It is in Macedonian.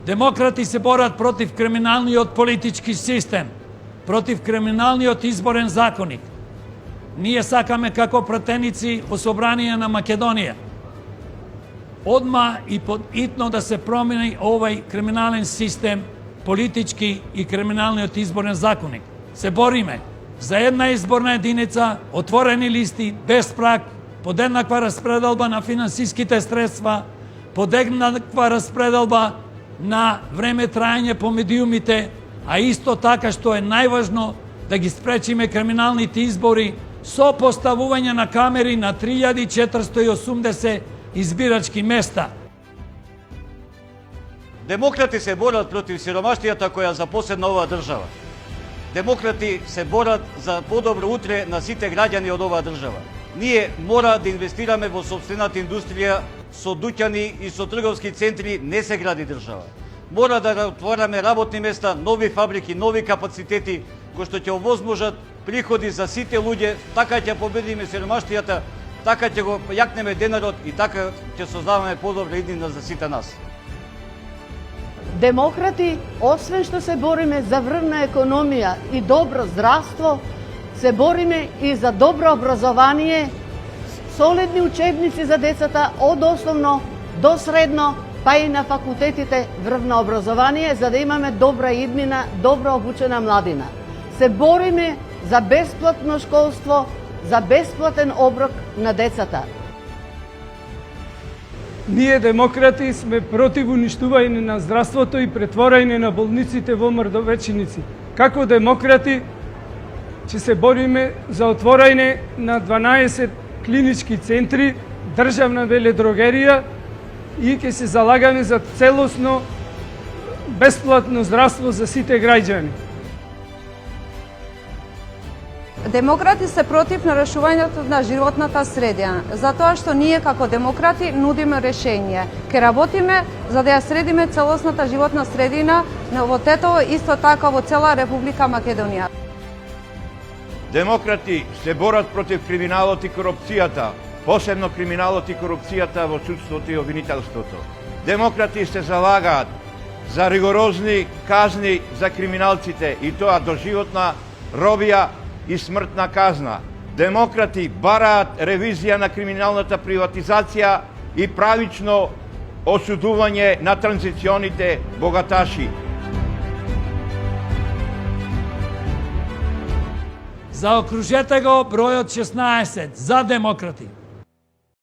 Демократи се борат против криминалниот политички систем, против криминалниот изборен законник. Ние сакаме како пратеници во Собрание на Македонија одма и подитно да се промени овај криминален систем, политички и криминалниот изборен законник. Се бориме за една изборна единица, отворени листи, без праг, под еднаква распределба на финансиските средства, под еднаква распределба на време трајање по медиумите, а исто така што е најважно да ги спречиме криминалните избори со поставување на камери на 3480 избирачки места. Демократи се борат против сиромаштијата која запоседна оваа држава. Демократи се борат за подобро утре на сите граѓани од оваа држава. Ние мора да инвестираме во сопствената индустрија, со дуќани и со трговски центри не се гради држава. Мора да отвораме работни места, нови фабрики, нови капацитети, кои што ќе овозможат приходи за сите луѓе, така ќе победиме сиромаштијата, така ќе го јакнеме денарот и така ќе создаваме подобра иднина за сите нас. Демократи, освен што се бориме за врвна економија и добро здравство, се бориме и за добро образование, солидни учебници за децата од основно до средно, па и на факултетите врвно образование, за да имаме добра иднина, добро обучена младина. Се бориме за бесплатно школство, за бесплатен оброк на децата. Ние демократи сме против уништување на здравството и претворање на болниците во мрдовеченици. Како демократи ќе се бориме за отворање на 12 клинички центри, државна веледрогерија и ќе се залагаме за целосно бесплатно здравство за сите граѓани. Демократи се против нарушувањето на животната средина, затоа што ние како демократи нудиме решение. Ке работиме за да ја средиме целосната животна средина во Тетово, исто така во цела Република Македонија. Демократи се борат против криминалот и корупцијата, посебно криминалот и корупцијата во судството и обвинителството. Демократи се залагаат за ригорозни казни за криминалците и тоа доживотна робија и смртна казна. Демократи бараат ревизија на криминалната приватизација и правично осудување на транзиционите богаташи. Заокружете го бројот 16 за демократи.